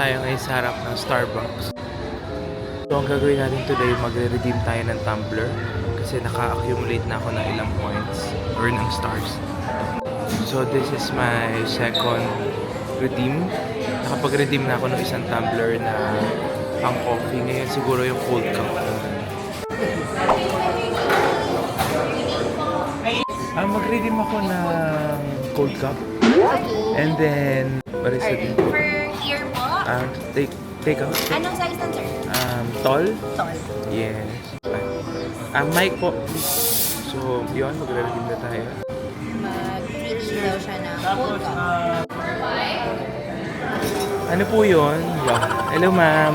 tayo ngayon sa harap ng Starbucks. So ang gagawin natin today, magre-redeem tayo ng tumbler kasi naka-accumulate na ako ng ilang points or ng stars. So this is my second redeem. Nakapag-redeem na ako ng isang tumbler na pang coffee. Ngayon siguro yung cold cup. Mag-redeem ako ng cold cup. And then, what is it? For ear po? Take out. Anong size nun, sir? Tall? Tall. Yes. Mic po. So, yun, magre-redeem na tayo. Mag-redeem daw siya ng cold cup. Ano po yun? Yeah. Hello, ma'am.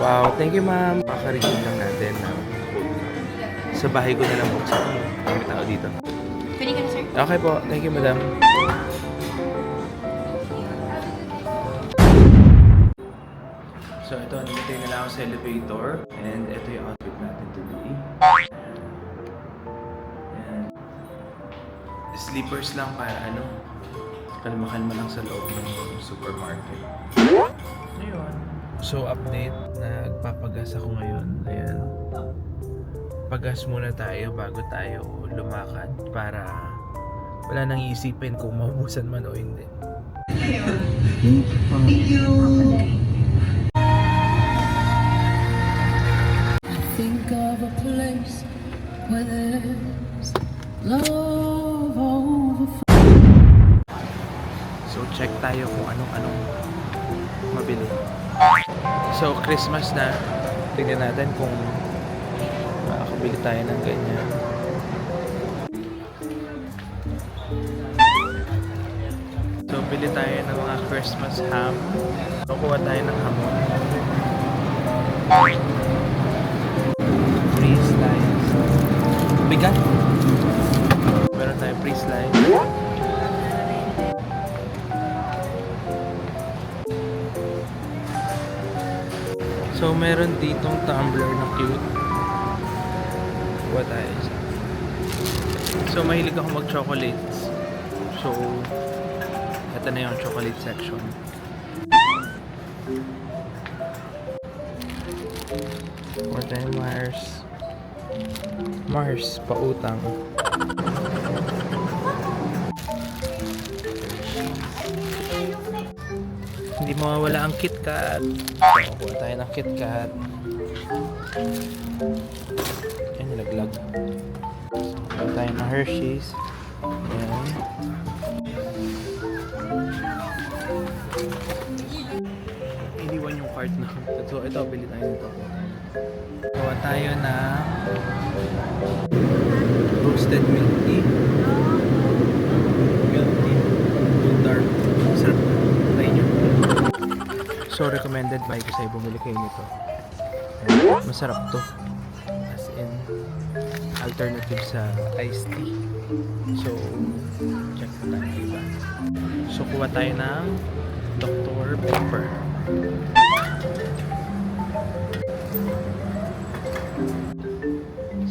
Wow, thank you, ma'am. Maka-redeem lang natin. Sa bahay ko na lang buksan. May tao dito. Pwede ka na, sir? Okay po. Thank you, madam. So, ito, namitay na lang ako sa elevator. And ito yung outfit natin today. And sleepers lang para kalma-kalma lang sa loob ng supermarket. Ayun. So, update. Nagpapagas ako ngayon. Ayan. Pagas muna tayo bago tayo lumakad para wala nang iisipin kung maubusan man o hindi. Thank you. Think of a place where there's love overflow. So check tayo kung anong mabili. So Christmas na. Tingnan natin kung makakabili tayo ng ganyan. So bili tayo ng mga Christmas ham. Kukuha tayo ng hamon. Pre-slice. Bigat. Meron tayong pre-slice. So meron ditong tumbler na cute. Kuha tayo isa. So mahilig ako mag-chocolates. So ito na yung chocolate section. Kuha tayo Mars pautang. Hindi mawawala ang KitKat. So, kuha tayo ng KitKat. Ayan, nilaglag. Kuha tayo ng Hershey's. Ayan. Iniwan yung cart na. So, ito, bili tayo nito. Kuha tayo na roasted milk tea. Milk tea. Full dark. Sarap. Try nyo. So, recommended by ko sa'yo bumili kayo nito. Ayan. Masarap to. As in, alternative sa iced tea. So, check na tayo iba. So, kuha tayo ng Dr. Pepper.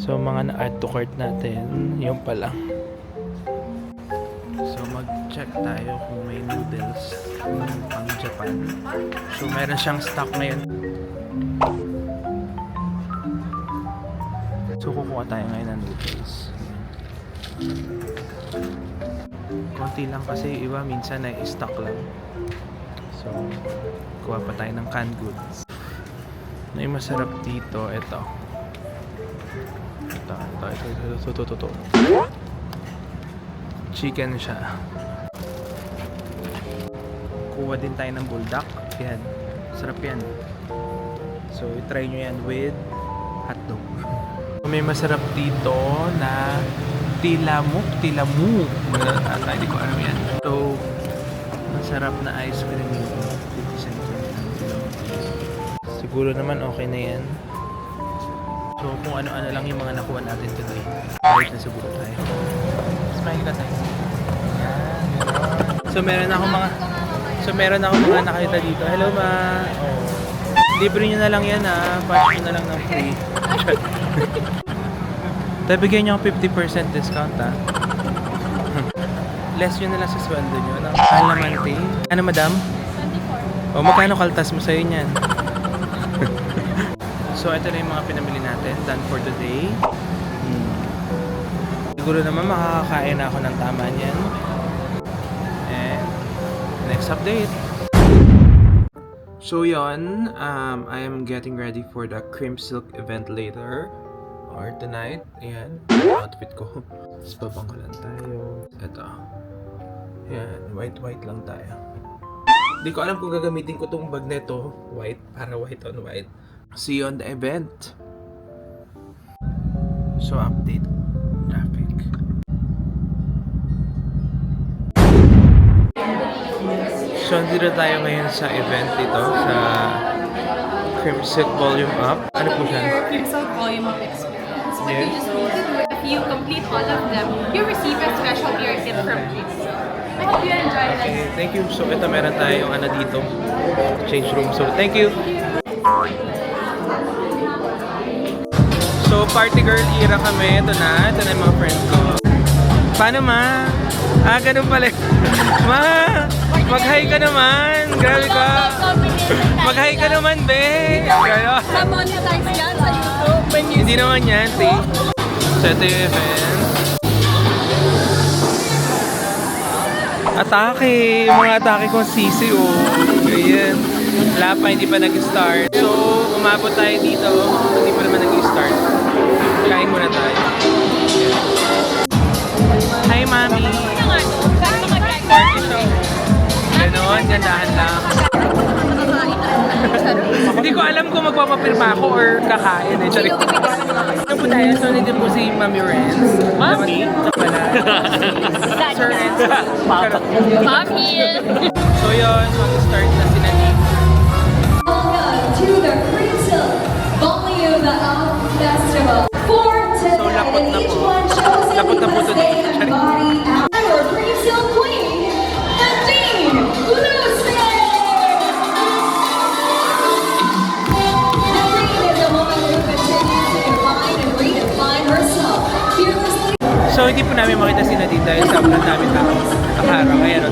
So, mga na-add to cart natin, yung pala. So, mag-check tayo kung may noodles pang Japan. So, meron siyang stock ngayon. So, kukuha tayo ngayon ng noodles. Konti lang kasi iba minsan ay stock lang. So, kuha pa tayo ng canned goods. Na yung masarap dito, ito. Ito. Chicken siya. Kuha din tayo ng buldak. Yan. Sarap yan. So, try nyo yan with hotdog. May masarap dito na tilamu. Hindi ko alam yan. So, masarap na ice cream yun. 50 cents. Siguro naman okay na yan. So, kung ano-ano lang yung mga nakuha natin today. Balik na siguro tayo. Smile ka tayo. So, meron ako mga nakita dito. Hello, ma. Oh. Libre nyo na lang yan, ha. Patch nyo na lang ng free. Tayo bigyan nyo 50% discount, ha. less yun na lang sa sweldo nyo. Ano? Mahal naman, te. Ano, madam? 24. O, magkano kaltas mo sa'yo niyan? So, ito na yung mga pinamili natin. Done for today. Siguro naman makakakain na ako ng tama niyan. And, next update. So, yun. I am getting ready for the Cream Silk event later. Or tonight. Ayan. Outfit ko. Tapos babangkalan tayo. Ito. Ayan. White lang tayo. Hindi ko alam kung gagamitin ko tong bag neto. White. Para white on white. See you on the event. So, update. Traffic. So, nandito tayo ngayon sa event dito. Sa Cream Silk Volume Up. Ano po siya? Cream Silk Volume Up Experience. What Yes. you just need to do, if you complete all of them, you receive a special beer tip from Cream Silk. I hope you enjoy that. Okay, thank you. So, ito meron tayong ano dito. Change room. So, thank you. So, party girl era kami. Ito na. Ito na yung mga friends ko. Paano, ma? Ah, ganun pala. Ma! Mag-hi ka naman! Grabe ka! Mag-hi ka naman, be! Kaya. Na-monetize yan sa YouTube when you Hindi naman yan, te. So, ito yung event. Atake! Yung mga atake kong sisi, oh. Ganyan. Wala pa, hindi pa nag-start. So, umabot tayo dito. Hindi pa naman nag-start. Kain muna tayo. Hi, mami! Party show. Ganon, gandahan lang. Hindi ko alam kung magpapapirma ako or kakain. Eh. Sorry. Ano po tayo? So, nandito po si Mami Renz. Mami? Sir Renz. Mami! So yun, mag-start na sila ni. Welcome to the Cream Silk Volume Up Festival. Four So, today, lapot and na each po. one chosen Lapot na po to today. embody our Cream Silk Queen, Nadine Luce. Nadine is a woman who continues to define and redefine herself. Fearlessly So, hindi po namin makita si Nadine dahil sobrang dami tao. Nakaraw, kaya no.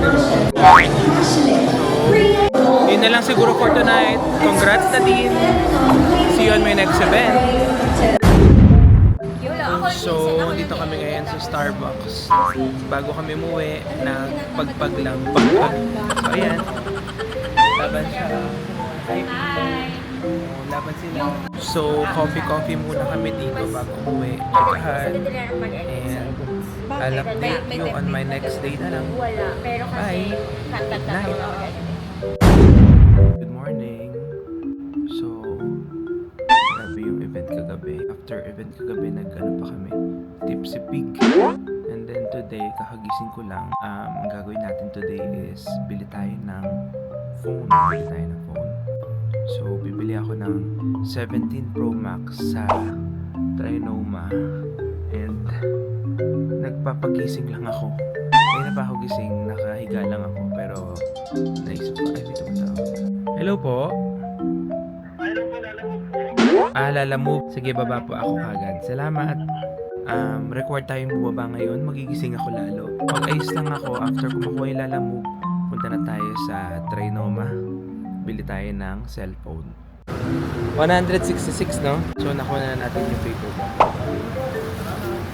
passionate, creative, Yun na lang siguro for tonight. Congrats, Nadine. See you on my next event. So, dito kami ngayon sa Starbucks. Bago kami umuwi, nagpagpag lang. Pagpag. So, ayan. Laban siya. Hi. Laban sila. So, coffee muna kami dito bago umuwi. Chikahan. And, I'll update you on my next day na lang. Bye. Night. Good morning. So, grabe yung event kagabi. After event kagabi, nag-ano pa kami, Tipsy Pig. And then today, kakagising ko lang. Ang gagawin natin today is bili tayo ng phone. So, bibili ako ng 17 Pro Max sa Trinoma. And nagpapagising lang ako. Ay na pa ako gising, nakahiga lang ako. Pero naisip ko, ay, dito mo. Hello po. Lalamove. Sige, baba po ako kagad. Salamat. Required tayong bumaba ngayon. Magigising ako lalo. Mag-ayos lang ako. After ko makuha yung lalamove, punta na tayo sa Trinoma. Bili tayo ng cellphone. 166, no? So, nakuha na natin yung paper bag.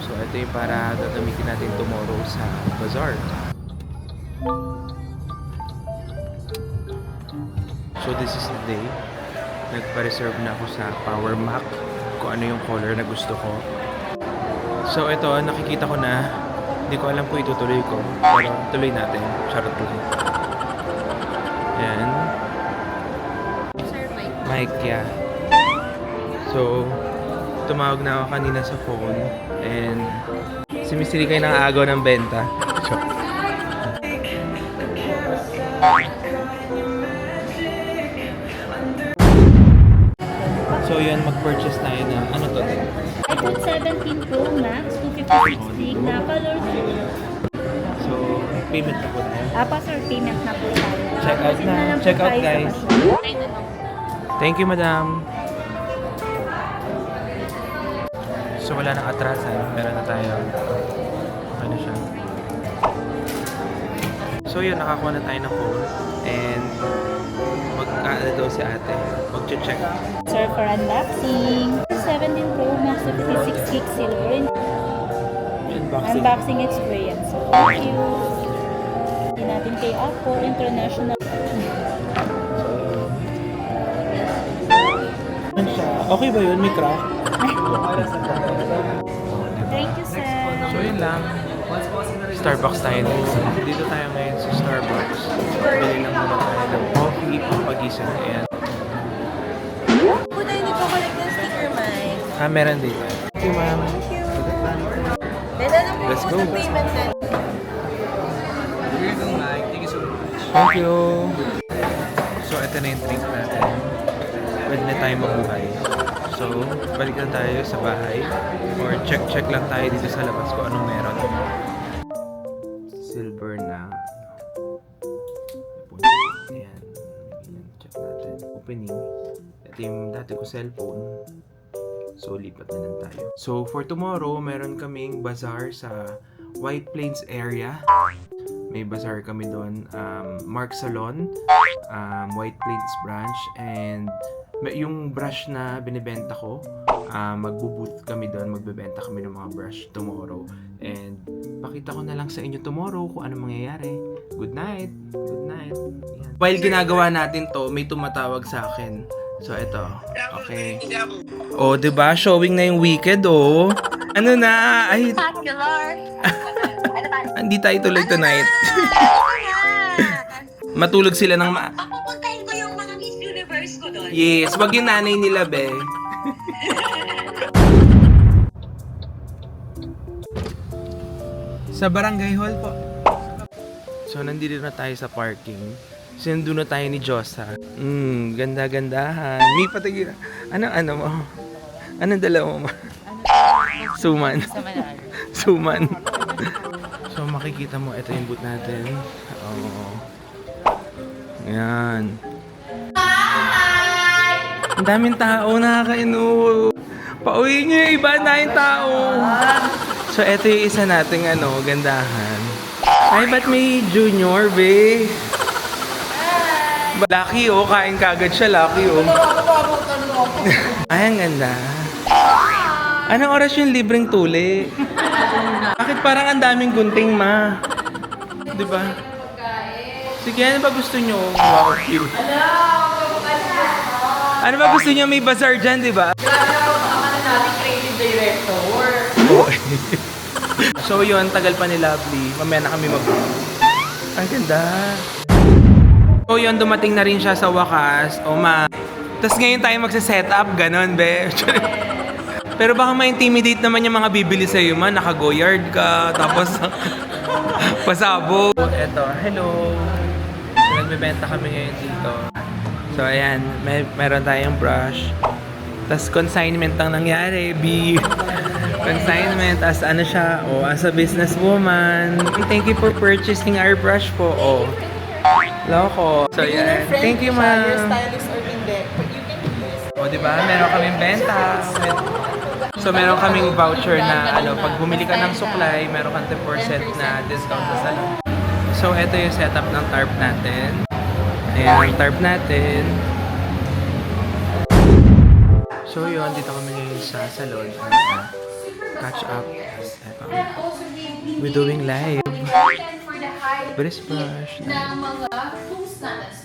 So, ito yung para gagamitin natin tomorrow sa bazaar. So, this is the day. Nagpa-reserve na ako sa Power Mac kung ano yung color na gusto ko. So, ito, nakikita ko na. Hindi ko alam kung itutuloy ko. Pero, tuloy natin. Charot lang. Ayan. Mike, yeah. So, tumawag na ako kanina sa phone and si Mr. Rikay nang agaw ng benta. So yun, mag-purchase tayo ng ano to? iPhone 17 Pro Max, 256 gig na color. So, payment na po tayo. Tapos or payment na po tayo. Check out na. Check out, guys. Thank you, madam. So, wala nang atrasan. Meron na tayo. Ano siya? So yun, nakakuha na tayo ng phone. And mag-ano daw si ate. Mag-check. Sir, for unboxing. 17 Pro Max 56 gig silver. Unboxing experience. So, thank you. Hindi natin kay Apple International. Okay ba yun? May crack? Thank you, sir. So yun lang. Starbucks tayo next. Dito tayo ngayon sa Starbucks. Bili lang muna tayo ng coffee, pampagising. And Puta, hindi ko collect ng sticker, Mike. meron dito. Thank you, ma'am. Dala lang po Let's ako go. sa payment na. Thank you. So, ito na yung drink natin. Pwede na tayo mabuhay. So, balik na tayo sa bahay. Or check lang tayo dito sa labas kung anong meron. Silver na. Ayan. Check natin. Opening. Ito yung dati ko cellphone. So, lipat na lang tayo. So, for tomorrow, meron kaming bazaar sa White Plains area. May bazaar kami doon. Mark Salon, White Plains branch, and yung brush na binibenta ko, magbo-booth kami doon, magbebenta kami ng mga brush tomorrow. And pakita ko na lang sa inyo tomorrow kung ano mangyayari. Good night! Good night! Yan. While ginagawa natin to, may tumatawag sa akin. So, ito. Okay. Oh, diba? Showing na yung Wicked, oh. Ano na? Ay, hindi tayo tuloy tonight. Matulog sila ng Papupuntahin ko yung mga Miss Universe ko doon. Yes, wag yung nanay nila, be. Sa barangay hall po. So, nandito na tayo sa parking. Sinundo na tayo ni Josa. Ganda-gandahan. May patigil. Ano mo? Anong dala mo? Suman. Suman. So, makikita mo, ito yung boot natin. Oo. Ayan. Ang daming tao, nakakainu. Pauwi niyo yung iba na yung tao. So, ito yung isa nating gandahan. Ay, ba't may junior, be? Lucky, oh. Kain kagad siya, Lucky, oh. Ay, ang ganda. Anong oras yung libreng tuli? Bakit parang ang daming gunting, ma? Diba? Sige, ano ba gusto nyo? Wow, cute. Ano ba gusto nyo? May bazaar dyan, diba? So yun, tagal pa ni Lovely. Mamaya na kami Ang ganda. So yun, dumating na rin siya sa wakas. O ma. Tapos ngayon tayo magsa-set up. Ganon, be. Pero baka ma-intimidate naman yung mga bibili sa'yo, man. Naka-goyard ka. Tapos, pasabog. Eto, hello. So, nagbebenta kami ngayon dito. So, ayan. Meron tayong brush. Tapos, consignment ang nangyari. Consignment as ano siya. As a businesswoman. Thank you for purchasing our brush po. Loko. So, yan. Thank you, ma'am. Diba? Meron kaming benta. So, meron kaming voucher na pag bumili ka ng suklay, meron kang 10% na discount sa salon. So, ito yung setup ng tarp natin. Ayan, yung tarp natin. So, yun. Dito kami ngayon sa salon. Catch up. We're doing live. Breast brush.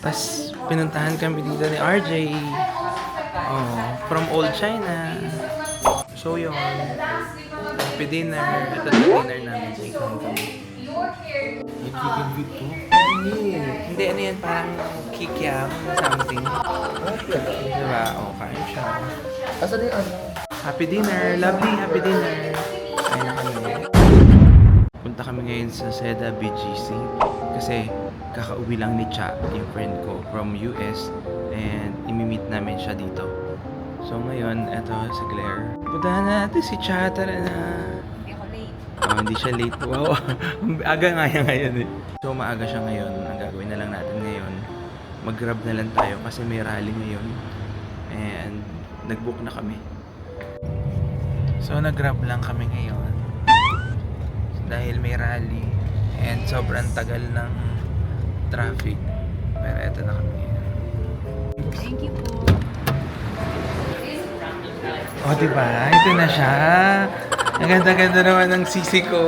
Tapos, pinuntahan kami dito ni RJ. From Old China. So yun, happy dinner. Ito na dinner namin. Ikaw kami. Chicken feet to? Hindi, ano yan, parang kikiam something. Diba? Kain siya. Happy dinner. Lovely happy dinner. Kain na kami. Punta kami ngayon sa Seda BGC. Kasi kakauwi lang ni Cha, yung friend ko, from US. And imimit namin siya dito. So ngayon, eto si Claire. Puntahan natin si Cha, tara na. Hindi ako late. Hindi siya late. Wow, aga nga yan ngayon eh. So maaga siya ngayon. Ang gagawin na lang natin ngayon, mag-grab na lang tayo kasi may rally ngayon. And nag-book na kami. So nag-grab lang kami ngayon. Dahil may rally. And sobrang tagal ng traffic. Pero eto na kami. Thank you po. Oh, diba? Ito na siya. Ang ganda-ganda naman ng sisi ko.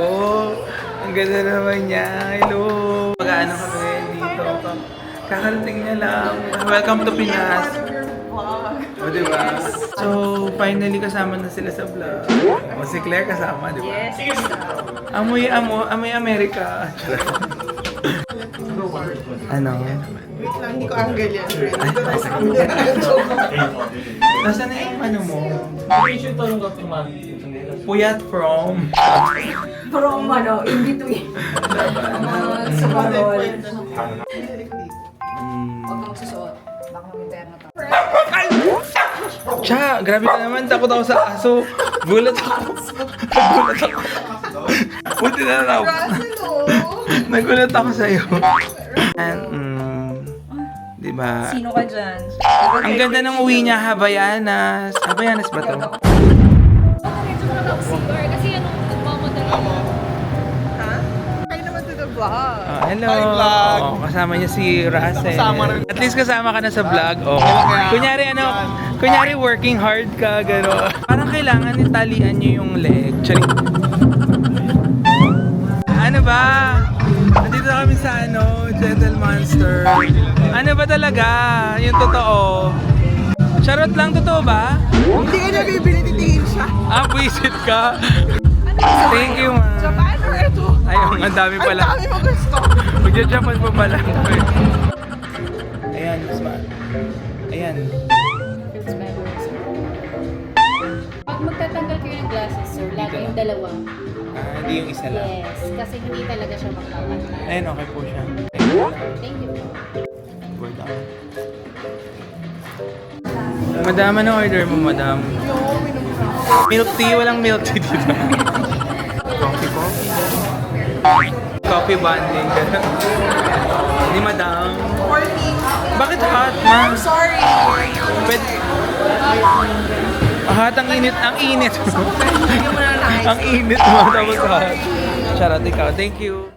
Ang ganda naman niya. Hello. Mag-ano kami dito. Kakarating niya lang. Welcome to Pinas. O, diba? So, finally kasama na sila sa vlog. O, si Claire kasama, diba? Yes. Amoy Amerika. Ano? Wait lang, hindi ko angle yan. Nasaan na yung ano mo? Puyat from... From ano, in between. Sa Barol. Huwag kang susuot. Baka mag-interno to. Siya, grabe ka naman. Takot ako sa aso. Gulat ako. Nagulat ako. Buti na lang ako. Nagulat ako sa'yo. Diba? Sino ka dyan? Ang ganda ng uwi niya, Havayanas. Havayanas ba to? Medyo nakaka-silver kasi yan ang nagmamodel ako. Hi naman to the vlog. Hello. Hi, vlog. Oh, kasama niya si Russell. Kasama rin. At least kasama ka na sa vlog. Oh. Kunyari working hard ka, gano'n. Parang kailangan italian niyo yung leg. Charing. Ano ba? Nandito na kami sa Gentle Monster. Ano ba talaga? Yung totoo. Charot lang, totoo ba? Hindi ka niya bibili, titingin siya. Ah, buisit ka. Thank you, ma. Japan or ito? Ayun, ang dami Ang pala. dami mo gusto. Magja-Japan pa pala. Ayan, Isma. Ayan. Pag magtatanggal kayo ng glasses, sir, lagi yung dalawa. Ah, hindi yung isa lang. Yes, kasi hindi talaga siya magtatanggal. Ayun, okay po siya. Thank you po. Word up. Madam, ano order mo, madam? Milk tea? Walang milk tea dito. Coffee. Coffee bonding. Hindi, madam. Bakit hot, ma'am? Sorry. Pwede... Hot, ang init. Ang init. Ang init mo. Tapos hot. Charot, ikaw. Thank you.